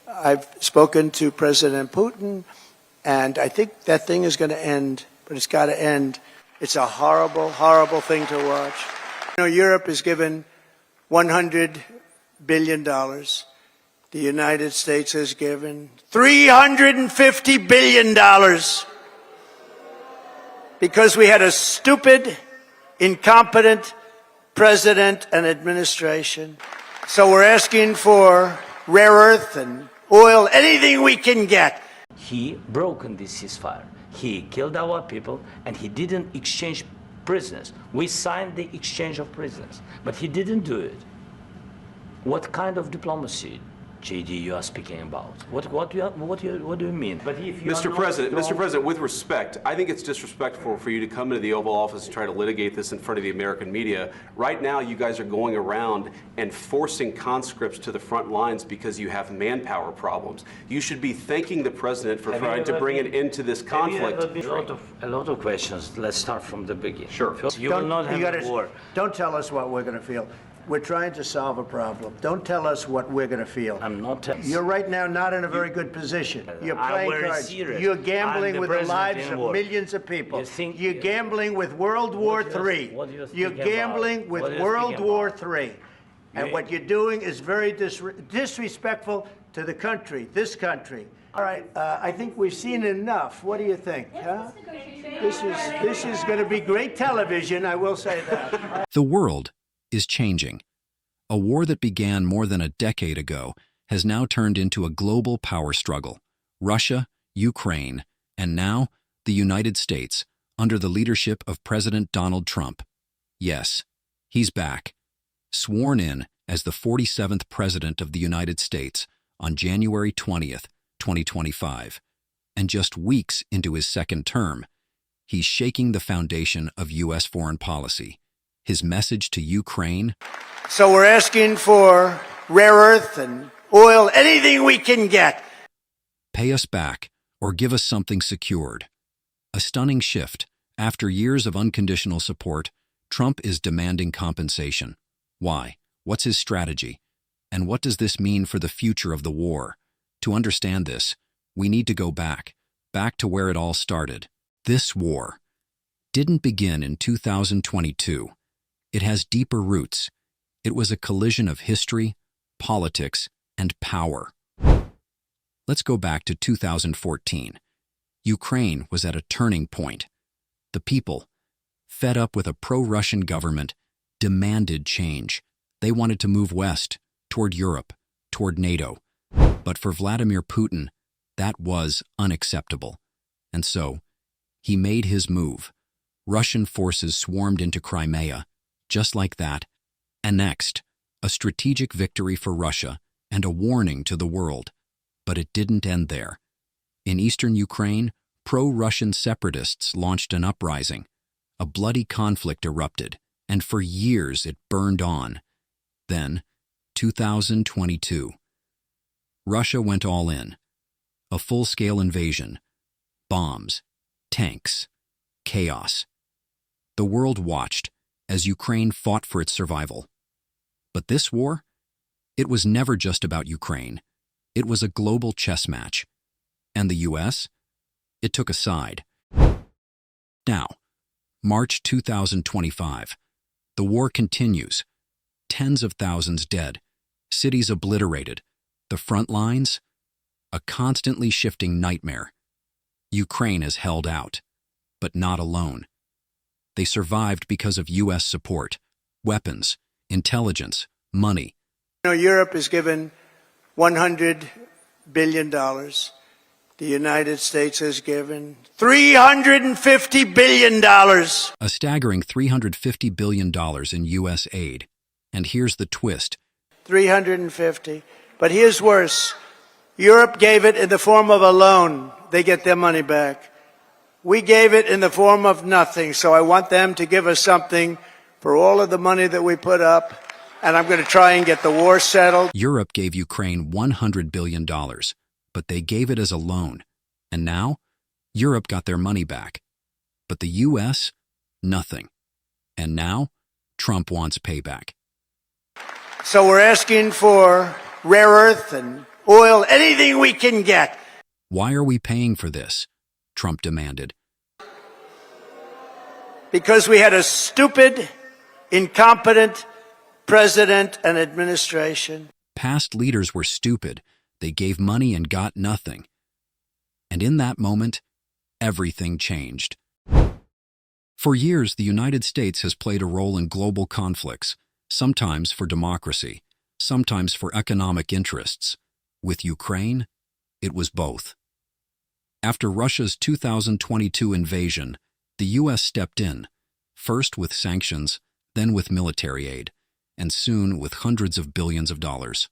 I've spoken to President Putin, and I think that thing is going to end, but it's got to end. It's a horrible, horrible thing to watch. You know, Europe has given $100 billion. The United States has given $350 billion because we had a stupid, incompetent president and administration. So we're asking for rare earth and oil, anything we can get. He broken this ceasefire. He killed our people, and he didn't exchange prisoners. We signed the exchange of prisoners, but he didn't do it. What kind of diplomacy, J.D., you are speaking about? What do you mean? But if you Mr. President, with respect, I think it's disrespectful for you to come into the Oval Office and try to litigate this in front of the American media. Right now, you guys are going around and forcing conscripts to the front lines because you have manpower problems. You should be thanking the President for trying to bring an end to this conflict. A lot of questions. Let's start from the beginning. Sure. You will not have a war. Don't tell us what we're going to feel. We're trying to solve a problem. Don't tell us what we're going to feel. I'm not telling you. You're right now not in a very good position. You're playing cards. Serious. You're gambling with the lives of millions of people. You're gambling with World War III. You're gambling with World War III. And what you're doing is very disrespectful to the country, this country. All right, I think we've seen enough. What do you think? Huh? This is going to be great television, I will say that. The world is changing. A war that began more than a decade ago has now turned into a global power struggle. Russia, Ukraine, and now the United States, under the leadership of President Donald Trump. Yes, he's back. Sworn in as the 47th President of the United States on January 20th, 2025. And just weeks into his second term, he's shaking the foundation of U.S. foreign policy. His message to Ukraine? So we're asking for rare earth and oil, anything we can get. Pay us back or give us something secured. A stunning shift. After years of unconditional support, Trump is demanding compensation. Why? What's his strategy? And what does this mean for the future of the war? To understand this, we need to go back to where it all started. This war didn't begin in 2022. It has deeper roots. It was a collision of history, politics, and power. Let's go back to 2014. Ukraine was at a turning point. The people, fed up with a pro-Russian government, demanded change. They wanted to move west, toward Europe, toward NATO. But for Vladimir Putin, that was unacceptable. And so, he made his move. Russian forces swarmed into Crimea. Just like that, annexed, a strategic victory for Russia and a warning to the world. But it didn't end there. In eastern Ukraine, pro-Russian separatists launched an uprising. A bloody conflict erupted, and for years it burned on. Then, 2022. Russia went all in. A full-scale invasion. Bombs, tanks, chaos. The world watched as Ukraine fought for its survival. But this war? It was never just about Ukraine. It was a global chess match. And the U.S.? It took a side. Now, March 2025. The war continues. Tens of thousands dead. Cities obliterated. The front lines? A constantly shifting nightmare. Ukraine has held out, but not alone. They survived because of U.S. support, weapons, intelligence, money. You know, Europe has given $100 billion. The United States has given $350 billion. A staggering $350 billion in U.S. aid. And here's the twist. 350. But here's worse. Europe gave it in the form of a loan. They get their money back. We gave it in the form of nothing, so I want them to give us something for all of the money that we put up, and I'm going to try and get the war settled. Europe gave Ukraine $100 billion, but they gave it as a loan. And now, Europe got their money back. But the U.S., nothing. And now, Trump wants payback. So we're asking for rare earth and oil, anything we can get. Why are we paying for this? Trump demanded. Because we had a stupid, incompetent president and administration. Past leaders were stupid. They gave money and got nothing. And in that moment, everything changed. For years, the United States has played a role in global conflicts, sometimes for democracy, sometimes for economic interests. With Ukraine, it was both. After Russia's 2022 invasion, the U.S. stepped in, first with sanctions, then with military aid, and soon with hundreds of billions of dollars.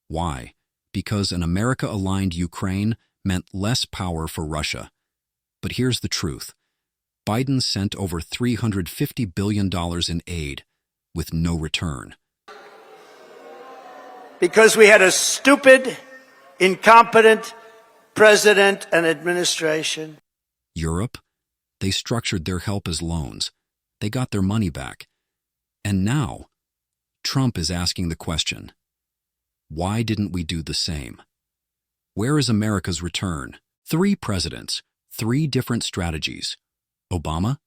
Why? Because an America-aligned Ukraine meant less power for Russia. But here's the truth. Biden sent over $350 billion in aid, with no return. Because we had a stupid, incompetent president and administration. Europe? They structured their help as loans. They got their money back. And now, Trump is asking the question, why didn't we do the same? Where is America's return? 3 presidents, 3 different strategies. Obama?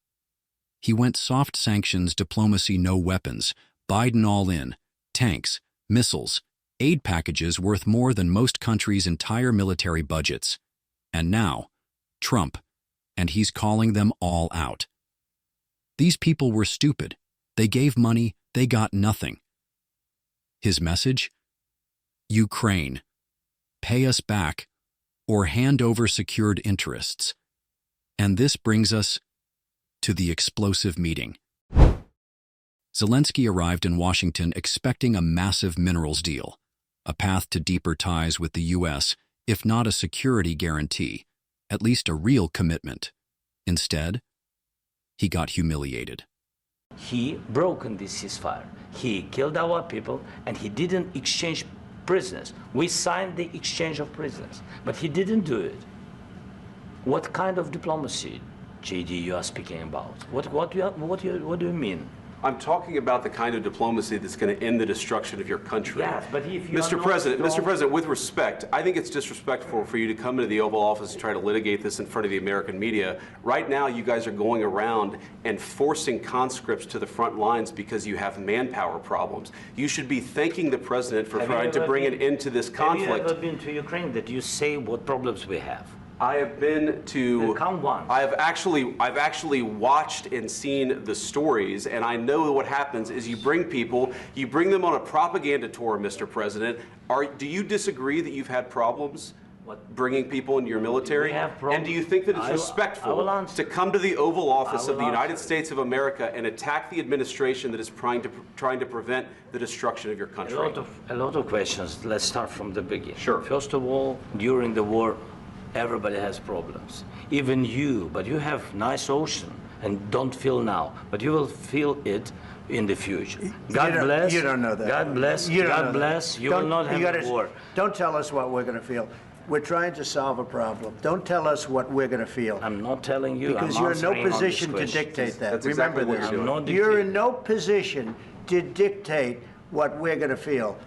He went soft sanctions, diplomacy, no weapons. Biden all in, tanks, missiles, aid packages worth more than most countries' entire military budgets. And now, Trump, and he's calling them all out. These people were stupid. They gave money, they got nothing. His message? Ukraine, pay us back or hand over secured interests. And this brings us to the explosive meeting. Zelensky arrived in Washington expecting a massive minerals deal, a path to deeper ties with the U.S., if not a security guarantee, at least a real commitment. Instead, he got humiliated. He broken this ceasefire. He killed our people, and he didn't exchange prisoners. We signed the exchange of prisoners, but he didn't do it. What kind of diplomacy, J.D., you are speaking about? What do you mean? I'm talking about the kind of diplomacy that's going to end the destruction of your country. Yes, but if you Mr. President, with respect, I think it's disrespectful for you to come into the Oval Office and try to litigate this in front of the American media. Right now, you guys are going around and forcing conscripts to the front lines because you have manpower problems. You should be thanking the President for trying to bring an end to this conflict. Have you ever been to Ukraine that you say what problems we have? I have been to. Come once. I've actually watched and seen the stories, and I know what happens is you bring them on a propaganda tour, Mr. President. Do you disagree that you've had problems bringing people into your military? And do you think that it's respectful to come to the Oval Office of the United States of America and attack the administration that is trying to prevent the destruction of your country? A lot of questions. Let's start from the beginning. Sure. First of all, during the war, everybody has problems, even you, but you have nice ocean and don't feel now, but you will feel it in the future. God bless. You don't know that. God bless. God bless. You will not have a war. Don't tell us what we're going to feel. We're trying to solve a problem. Don't tell us what we're going to feel. I'm not telling you. Because you're in no position to dictate that. That's Remember exactly this. what you're doing. You're in no position to dictate what we're going to feel.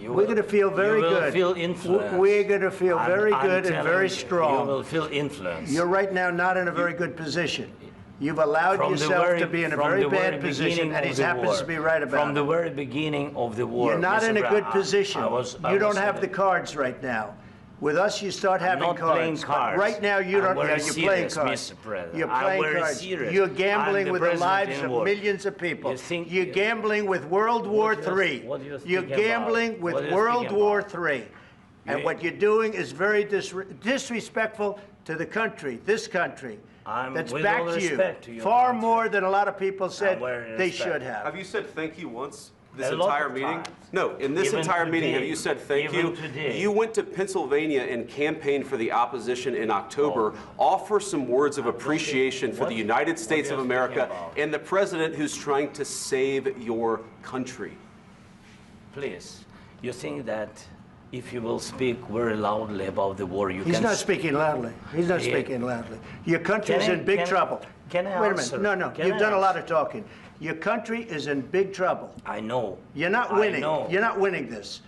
We're going to feel very good. You will feel influence. We're going to feel very good and very strong. You will feel influence. You're right now not in a very good position. You've allowed yourself to be in a very bad position, and he happens to be right about it. From the very beginning of the war. You're not in a good position. You don't have the cards right now. With us, you start having cards. I'm not playing cards. Right now, you don't. You're playing cards. Mr. President. You're playing cards. Serious. You're gambling with the lives of war. millions of people. You're you, gambling with World War III. You're gambling with World War III. And what you're doing is very disrespectful to the country, this country. That's back to you. Far more than a lot of people said they should have. Have you said thank you once? This entire meeting? No, in this entire meeting, have you said thank you? You went to Pennsylvania and campaigned for the opposition in October. Offer some words of appreciation for the United States of America and the president who's trying to save your country. Please, you think that if you will speak very loudly about the war, you can... He's not speaking loudly. He's not speaking loudly. Your country is in big trouble. Can I answer? Wait a minute. No. You've done a lot of talking. Your country is in big trouble. I know. You're not winning. You're not winning this.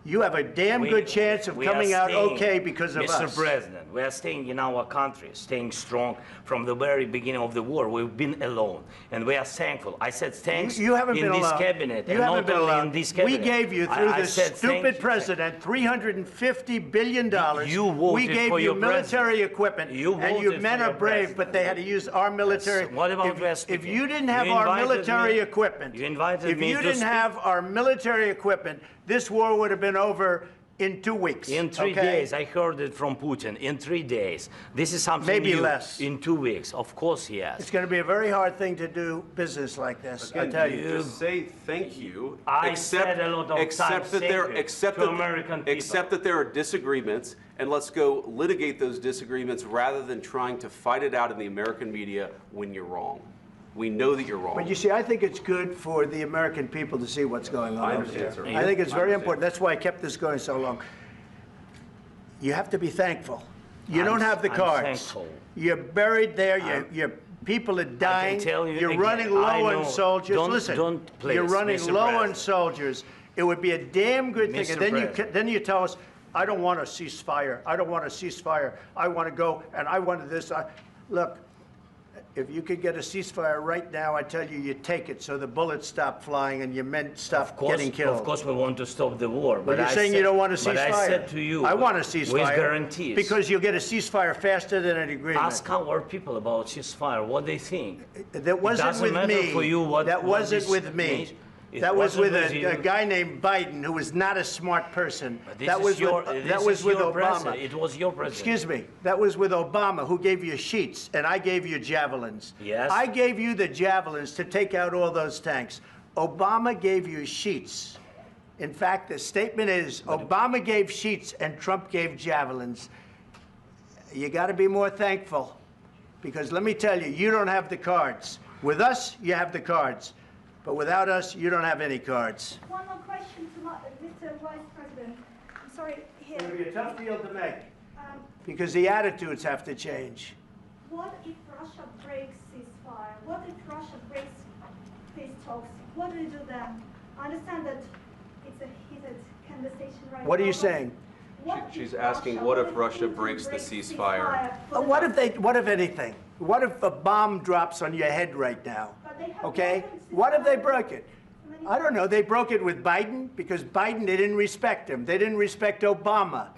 you have a damn good chance of coming out okay because of us. Mr. President, we are staying in our country, staying strong from the very beginning of the war. We've been alone, and we are thankful. I said thanks you haven't in been this alone. cabinet, You and haven't not been only alone. in this cabinet. We gave you, through I this said thank stupid you. president, $350 billion. You voted we gave for you your military president. equipment, You and you voted men for are your brave, president. but they had to use our military. Yes. What about if you didn't have You our invited military me- equipment, you invited if me you to didn't speak. have our military equipment, this war would have been over in 2 weeks. In 3 okay? days, I heard it from Putin. In 3 days, this is something Maybe new. less. In 2 weeks, of course, yes. It's going to be a very hard thing to do business like this. I Again, tell you you. just say thank you. I said a lot of except times that thank there, you except to that, American people. except that there are disagreements, and let's go litigate those disagreements rather than trying to fight it out in the American media when you're wrong. We know that you're wrong. But you see, I think it's good for the American people to see what's going on I over understand, there. sir. I think it's I very understand. important. That's why I kept this going so long. You have to be thankful. You don't have the I'm cards. thankful. You're buried there. Your people are dying. tell you You're again, running low I on know. soldiers. Don't- Listen, don't please, you're running Mr. low on President. soldiers. It would be a damn good thing. Mr. And then President. then you tell us, I don't want a ceasefire. I don't want a ceasefire. I want to go, and I wanted this. Look, if you could get a ceasefire right now, I tell you, you take it so the bullets stop flying and your men stop getting killed. Of course, we want to stop the war. But you're saying you don't want a ceasefire. But I said to you, I want a ceasefire. with guarantees. Because you'll get a ceasefire faster than an agreement. Ask our people about ceasefire, what they think. That wasn't doesn't with matter me. for you what- that what wasn't this with me. means. It That was wasn't with with you. a guy named Biden, who was not a smart person. But this That is was your, with, this that was is with your Obama. president. It was your president. Excuse me. That was with Obama, who gave you sheets, and I gave you javelins. Yes. I gave you the javelins to take out all those tanks. Obama gave you sheets. In fact, the statement is Obama gave sheets and Trump gave javelins. You got to be more thankful, because let me tell you, you don't have the cards. With us, you have the cards. But without us, you don't have any cards. One more question to Mr. Vice President. I'm sorry, here. It's going to be a tough deal to make, Um, because the attitudes have to change. what if Russia breaks ceasefire? What if Russia breaks peace talks? What do you do then? I understand that it's a heated conversation right now. What are you but saying? what She's if asking, what if Russia Putin breaks the breaks ceasefire? for the- What if anything? What if a bomb drops on your head right now? But they have Okay? broken What if they ceasefire broke it? many I don't know. They broke it with Biden, because Biden, they didn't respect him. They didn't respect Obama.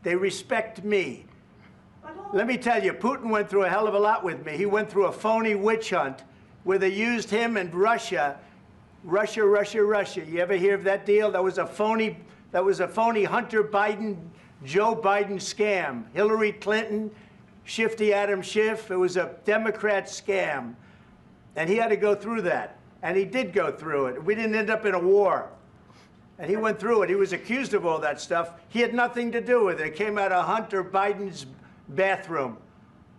They respect me. But all- Let me tell you, Putin went through a hell of a lot with me. He went through a phony witch hunt where they used him and Russia. Russia. You ever hear of that deal? That was a phony Hunter Biden, Joe Biden scam. Hillary Clinton, Shifty Adam Schiff. It was a Democrat scam. And he had to go through that. And he did go through it. We didn't end up in a war. And he went through it. He was accused of all that stuff. He had nothing to do with it. It came out of Hunter Biden's bathroom.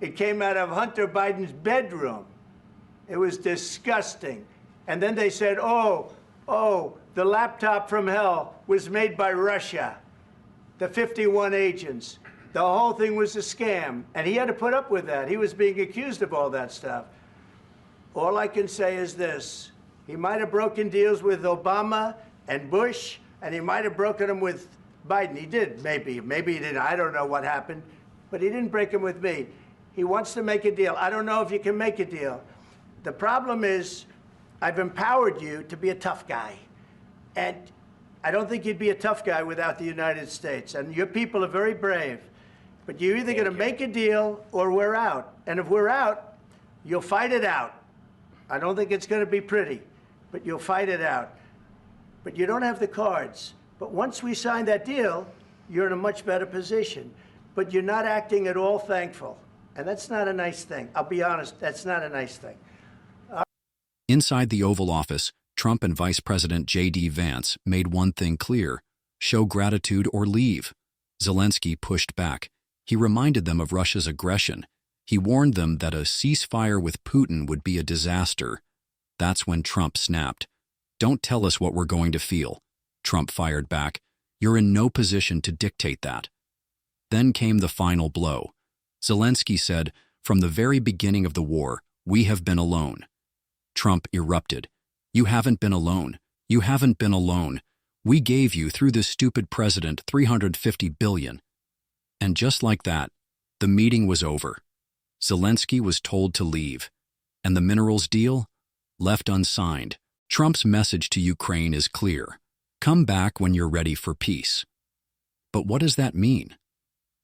It came out of Hunter Biden's bedroom. It was disgusting. And then they said, oh, the laptop from hell was made by Russia, the 51 agents. The whole thing was a scam. And he had to put up with that. He was being accused of all that stuff. All I can say is this. He might have broken deals with Obama and Bush, and he might have broken them with Biden. He did, maybe. Maybe he didn't. I don't know what happened. But he didn't break them with me. He wants to make a deal. I don't know if you can make a deal. The problem is, I've empowered you to be a tough guy. And I don't think you'd be a tough guy without the United States. And your people are very brave. But you're either going to make a deal or we're out. And if we're out, you'll fight it out. I don't think it's going to be pretty, but you'll fight it out. But you don't have the cards. But once we sign that deal, you're in a much better position. But you're not acting at all thankful. And that's not a nice thing. I'll be honest, that's not a nice thing. Inside the Oval Office, Trump and Vice President J.D. Vance made one thing clear: show gratitude or leave. Zelensky pushed back. He reminded them of Russia's aggression. He warned them that a ceasefire with Putin would be a disaster. That's when Trump snapped. "Don't tell us what we're going to feel." Trump fired back. "You're in no position to dictate that." Then came the final blow. Zelensky said, "From the very beginning of the war, we have been alone." Trump erupted. "You haven't been alone. You haven't been alone. We gave you, through this stupid president, $350 billion. And just like that, the meeting was over. Zelensky was told to leave. And the minerals deal? Left unsigned. Trump's message to Ukraine is clear. Come back when you're ready for peace. But what does that mean?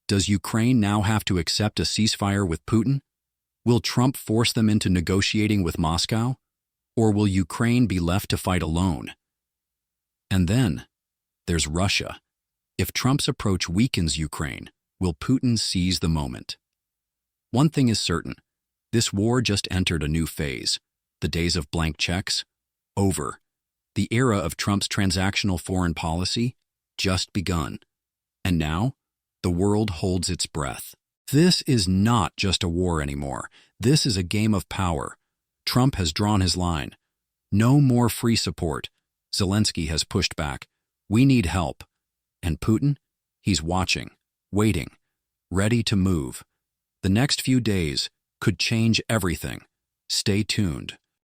Does Ukraine now have to accept a ceasefire with Putin? Will Trump force them into negotiating with Moscow? Or will Ukraine be left to fight alone? And then, there's Russia. If Trump's approach weakens Ukraine, will Putin seize the moment? One thing is certain. This war just entered a new phase. The days of blank checks? Over. The era of Trump's transactional foreign policy? Just begun. And now, the world holds its breath. This is not just a war anymore. This is a game of power. Trump has drawn his line. No more free support. Zelensky has pushed back. We need help. And Putin? He's watching, waiting, ready to move. The next few days could change everything. Stay tuned.